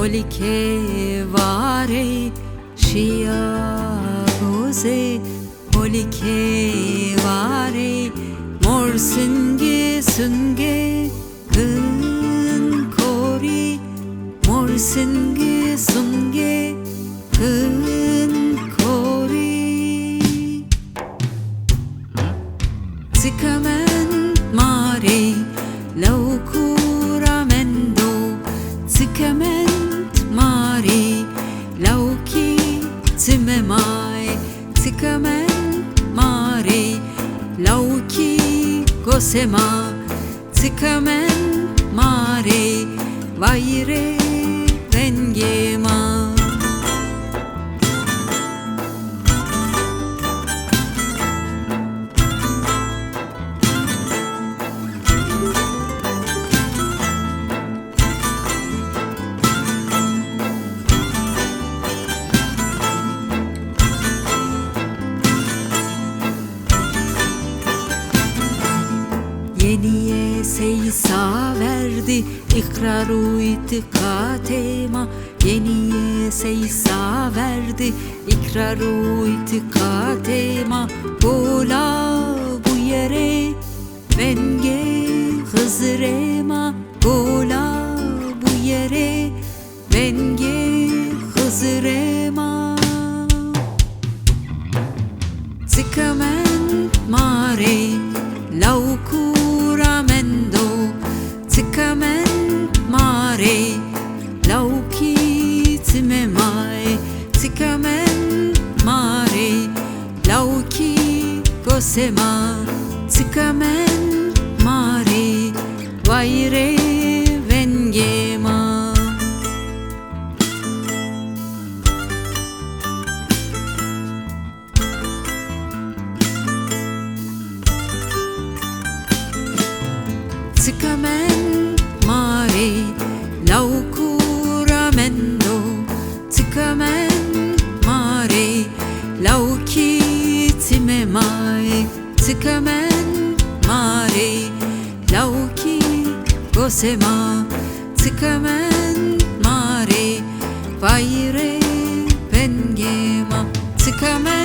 polike vare shia goze polike vare mor sünge sünge kın kori mor sünge sünge kın kori tsikamen mare laukura mendo tsikamen mare lauki tsimemai tsikamen mare lauki gosema tsikamen mare vaire vengema Yeniye seysa verdi ikraru itikatema Yeniye seysa verdi ikraru itikatema Gola bu yere venge hızrema Gola bu yere venge hızrema Tsikamen mare laukura mendo tsikamen mare lauki tsimemai tsikamen mare lauki gosema tsikamen mare vaire vengema tsikamen mare laukura mendo tsikamen mare lauki tsimemai tsikamen mare lauki gosema tsikamen mare vaire vengema tsikamen